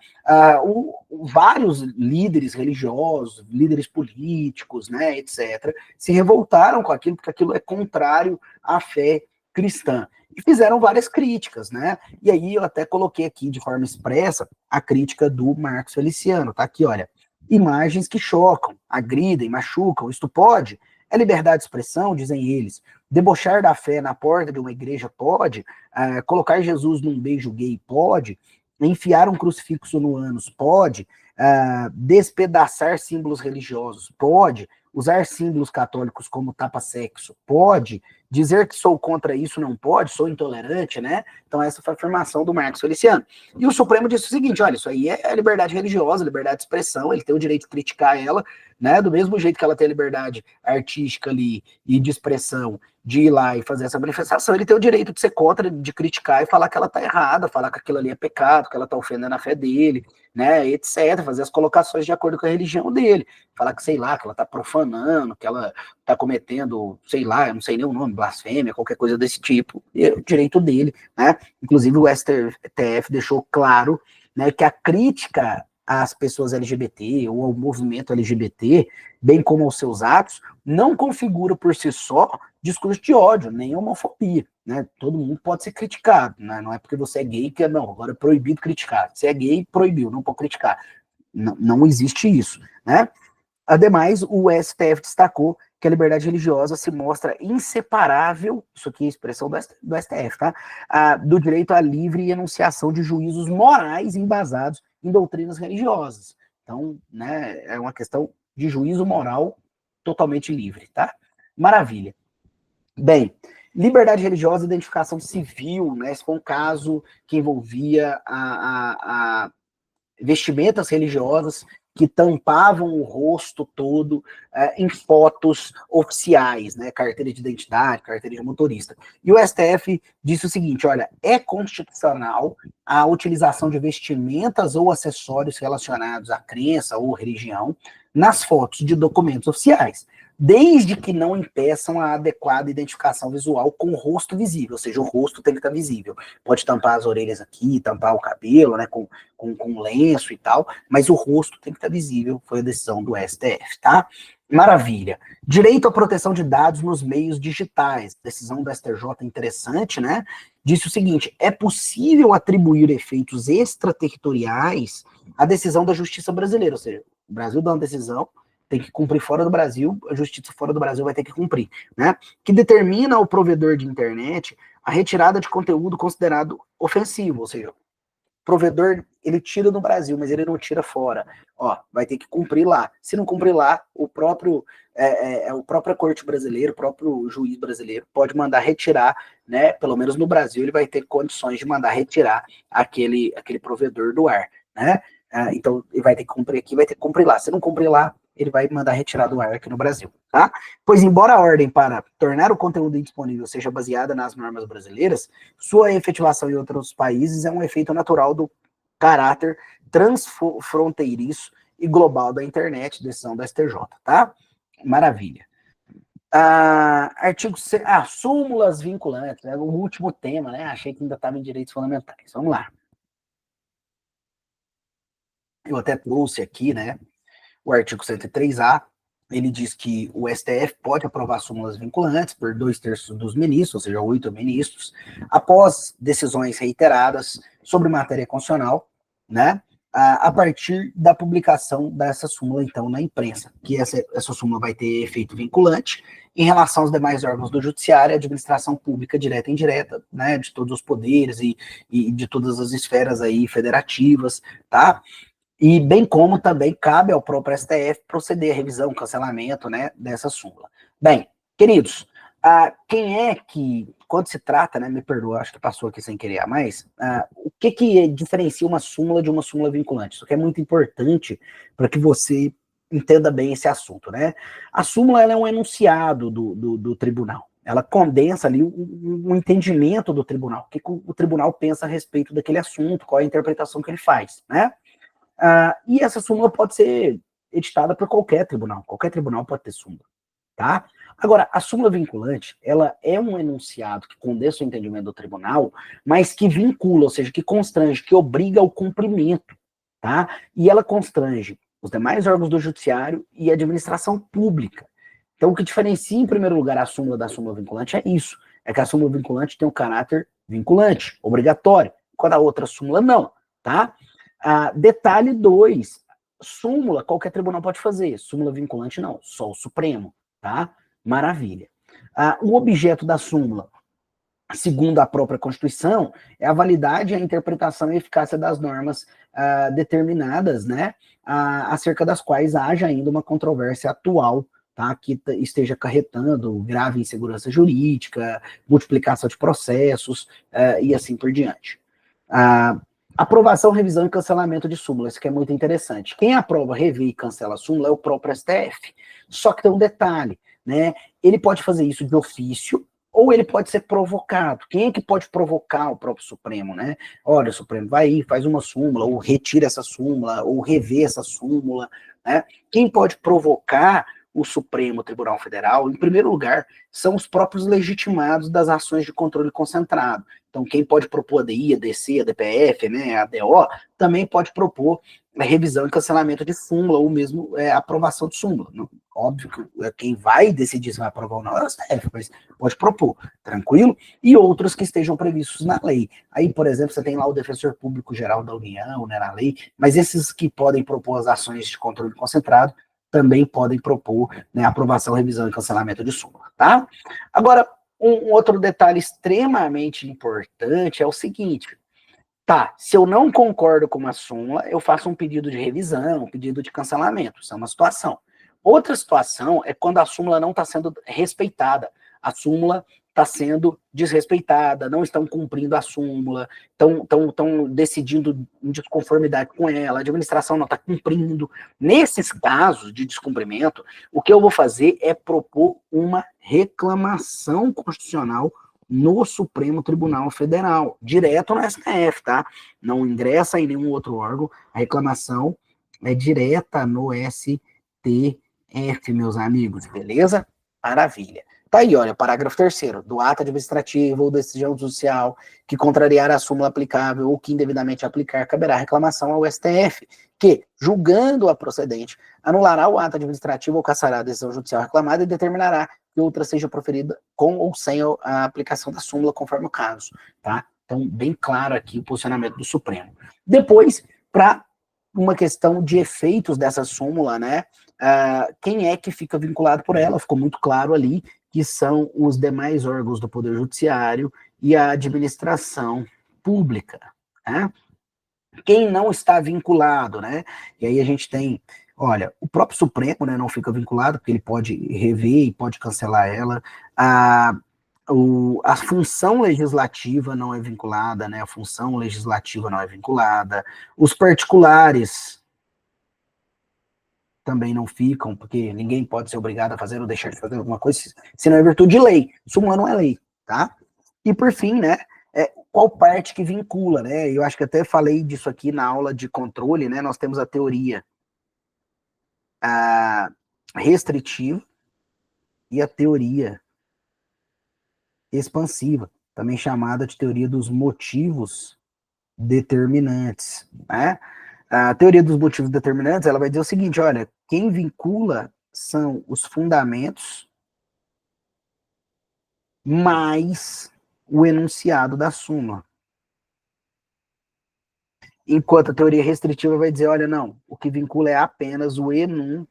Vários líderes religiosos, líderes políticos, né, etc., se revoltaram com aquilo, porque aquilo é contrário à fé cristã. E fizeram várias críticas, né? E aí eu até coloquei aqui de forma expressa a crítica do Marcos Feliciano, tá aqui, olha. Imagens que chocam, agridem, machucam, isto pode? É liberdade de expressão, dizem eles. Debochar da fé na porta de uma igreja pode? Colocar Jesus num beijo gay pode? Enfiar um crucifixo no ânus pode? Despedaçar símbolos religiosos pode? Usar símbolos católicos como tapa-sexo pode? Dizer que sou contra isso não pode, sou intolerante, né? Então essa foi a afirmação do Marcos Feliciano. E o Supremo disse o seguinte, olha, isso aí é liberdade religiosa, liberdade de expressão, ele tem o direito de criticar ela, né? Do mesmo jeito que ela tem a liberdade artística ali e de expressão de ir lá e fazer essa manifestação, ele tem o direito de ser contra, de criticar e falar que ela tá errada, falar que aquilo ali é pecado, que ela tá ofendendo a fé dele, né, etc, fazer as colocações de acordo com a religião dele, falar que, sei lá, que ela tá profanando, que ela tá cometendo, sei lá, eu não sei nem o nome, blasfêmia, qualquer coisa desse tipo, é o direito dele, né, inclusive o STF deixou claro, né, que a crítica às pessoas LGBT ou ao movimento LGBT, bem como aos seus atos, não configura por si só discurso de ódio, nem homofobia, né? Todo mundo pode ser criticado, né? Não é porque você é gay que não, agora é proibido criticar. Se é gay, proibiu, não pode criticar. Não, não existe isso, né? Ademais, o STF destacou que a liberdade religiosa se mostra inseparável, isso aqui é a expressão do STF, tá? Do direito à livre enunciação de juízos morais embasados em doutrinas religiosas. Então, né, é uma questão de juízo moral totalmente livre, tá? Maravilha. Bem, liberdade religiosa e identificação civil, né? Esse foi um caso que envolvia a vestimentas religiosas que tampavam o rosto todo em fotos oficiais, né? Carteira de identidade, carteira de motorista. E o STF disse o seguinte, olha, é constitucional a utilização de vestimentas ou acessórios relacionados à crença ou religião nas fotos de documentos oficiais, desde que não impeçam a adequada identificação visual com o rosto visível, ou seja, o rosto tem que estar visível. Pode tampar as orelhas aqui, tampar o cabelo, né, com lenço e tal, mas o rosto tem que estar visível, foi a decisão do STF, tá? Maravilha. Direito à proteção de dados nos meios digitais. Decisão do STJ interessante, né? Disse o seguinte, é possível atribuir efeitos extraterritoriais à decisão da justiça brasileira, ou seja, o Brasil dá uma decisão, tem que cumprir fora do Brasil, a justiça fora do Brasil vai ter que cumprir, né? Que determina ao provedor de internet a retirada de conteúdo considerado ofensivo, ou seja, o provedor, ele tira no Brasil, mas ele não tira fora. Ó, vai ter que cumprir lá. Se não cumprir lá, o próprio corte brasileira, o próprio juiz brasileiro pode mandar retirar, né? Pelo menos no Brasil, ele vai ter condições de mandar retirar aquele provedor do ar, né? Então, ele vai ter que cumprir aqui, vai ter que cumprir lá. Se não cumprir lá, ele vai mandar retirar do ar aqui no Brasil, tá? Pois, embora a ordem para tornar o conteúdo indisponível seja baseada nas normas brasileiras, sua efetivação em outros países é um efeito natural do caráter transfronteiriço e global da internet, decisão da STJ, tá? Maravilha. Artigo C, súmulas vinculantes, né? O último tema, né? Achei que ainda estava em direitos fundamentais. Vamos lá. Eu até trouxe aqui, né? O artigo 103A, ele diz que o STF pode aprovar súmulas vinculantes por 2/3 dos ministros, ou seja, 8 ministros, após decisões reiteradas sobre matéria constitucional, né, a partir da publicação dessa súmula, então, na imprensa, que essa súmula vai ter efeito vinculante em relação aos demais órgãos do judiciário, administração pública direta e indireta, né, de todos os poderes e de todas as esferas aí federativas, tá? E bem como também cabe ao próprio STF proceder à revisão, cancelamento, né, dessa súmula. Bem, queridos, quem é que, quando se trata, né, me perdoa, acho que passou aqui sem querer, mas o que diferencia uma súmula de uma súmula vinculante? Isso aqui é muito importante para que você entenda bem esse assunto, né? A súmula, ela é um enunciado do tribunal. Ela condensa ali o entendimento do tribunal, o que o tribunal pensa a respeito daquele assunto, qual é a interpretação que ele faz, né? E essa súmula pode ser editada por qualquer tribunal pode ter súmula, tá? Agora, a súmula vinculante, ela é um enunciado que condensa o entendimento do tribunal, mas que vincula, ou seja, que constrange, que obriga ao cumprimento, tá? E ela constrange os demais órgãos do judiciário e a administração pública. Então, o que diferencia, em primeiro lugar, a súmula da súmula vinculante é isso, é que a súmula vinculante tem um caráter vinculante, obrigatório, quando a outra súmula não, tá? Detalhe 2, súmula qualquer tribunal pode fazer, súmula vinculante não, só o Supremo, tá? Maravilha. O objeto da súmula, segundo a própria Constituição, é a validade, a interpretação e eficácia das normas determinadas, né, acerca das quais haja ainda uma controvérsia atual, tá, que esteja acarretando grave insegurança jurídica, multiplicação de processos e assim por diante. Aprovação, revisão e cancelamento de súmula, isso que é muito interessante. Quem aprova, revê e cancela a súmula é o próprio STF, só que tem um detalhe, né, ele pode fazer isso de ofício, ou ele pode ser provocado. Quem é que pode provocar o próprio Supremo, né? Olha, o Supremo vai aí, faz uma súmula, ou retira essa súmula, ou revê essa súmula, né? Quem pode provocar o Supremo Tribunal Federal, em primeiro lugar, são os próprios legitimados das ações de controle concentrado. Então, quem pode propor a DI, a DC, a DPF, né, a DO, também pode propor a revisão e cancelamento de súmula, ou mesmo aprovação de súmula. Óbvio que quem vai decidir se vai aprovar ou não é o STF, mas pode propor, tranquilo? E outros que estejam previstos na lei. Aí, por exemplo, você tem lá o Defensor Público Geral da União, né, na lei, mas esses que podem propor as ações de controle concentrado também podem propor, né, aprovação, revisão e cancelamento de súmula, tá? Agora, um outro detalhe extremamente importante é o seguinte, tá, se eu não concordo com uma súmula, eu faço um pedido de revisão, um pedido de cancelamento, isso é uma situação. Outra situação é quando a súmula não está sendo respeitada, a súmula está sendo desrespeitada, não estão cumprindo a súmula, estão decidindo em desconformidade com ela, a administração não está cumprindo. Nesses casos de descumprimento, o que eu vou fazer é propor uma reclamação constitucional no Supremo Tribunal Federal, direto no STF, tá? Não ingressa em nenhum outro órgão, a reclamação é direta no STF, meus amigos, beleza? Maravilha. Tá aí, olha, parágrafo 3º, do ato administrativo ou decisão judicial que contrariar a súmula aplicável ou que indevidamente aplicar, caberá reclamação ao STF, que, julgando a procedente, anulará o ato administrativo ou cassará a decisão judicial reclamada e determinará que outra seja proferida com ou sem a aplicação da súmula, conforme o caso, tá? Então, bem claro aqui o posicionamento do Supremo. Depois, para uma questão de efeitos dessa súmula, né? Quem é que fica vinculado por ela? Ficou muito claro ali que são os demais órgãos do Poder Judiciário e a administração pública, né? Quem não está vinculado, né? E aí a gente tem, olha, o próprio Supremo, né, não fica vinculado, porque ele pode rever e pode cancelar ela. A função legislativa não é vinculada, né? A função legislativa não é vinculada. Os particulares também não ficam, porque ninguém pode ser obrigado a fazer ou deixar de fazer alguma coisa, se não é virtude de lei. Súmula não é lei, tá? E por fim, né, qual parte que vincula, né? Eu acho que até falei disso aqui na aula de controle, né? Nós temos a teoria restritiva e a teoria expansiva, também chamada de teoria dos motivos determinantes, né? A teoria dos motivos determinantes, ela vai dizer o seguinte, olha, quem vincula são os fundamentos mais o enunciado da súmula. Enquanto a teoria restritiva vai dizer, olha, não, o que vincula é apenas o enunciado.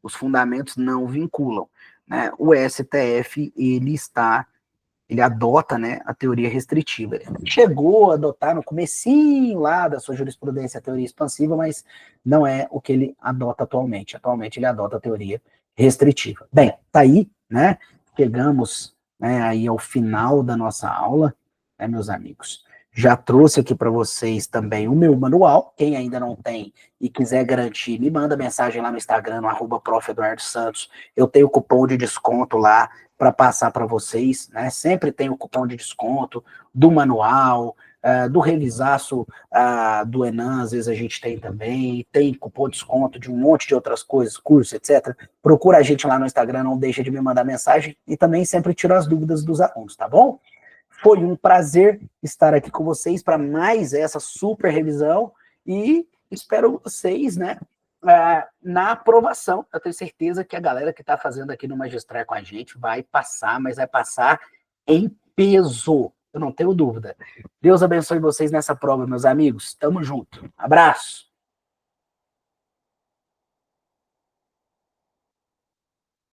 Os fundamentos não vinculam, né? O STF, ele adota, né, a teoria restritiva. Ele chegou a adotar no comecinho lá da sua jurisprudência a teoria expansiva, mas não é o que ele adota atualmente. Atualmente ele adota a teoria restritiva. Bem, tá aí, né? Chegamos, né, aí ao final da nossa aula, né, meus amigos. Já trouxe aqui para vocês também o meu manual. Quem ainda não tem e quiser garantir, me manda mensagem lá no Instagram, no @prof. Eduardo Santos. Eu tenho cupom de desconto lá para passar para vocês, né? Sempre tem o cupom de desconto do manual, do Revisaço, do Enan, às vezes a gente tem também, tem cupom de desconto de um monte de outras coisas, curso, etc. Procura a gente lá no Instagram, não deixa de me mandar mensagem, e também sempre tiro as dúvidas dos alunos, tá bom? Foi um prazer estar aqui com vocês para mais essa super revisão, e espero vocês, né, na aprovação. Eu tenho certeza que a galera que está fazendo aqui no Magistrar com a gente vai passar, mas vai passar em peso, eu não tenho dúvida. Deus abençoe vocês nessa prova, meus amigos. Tamo junto. Abraço.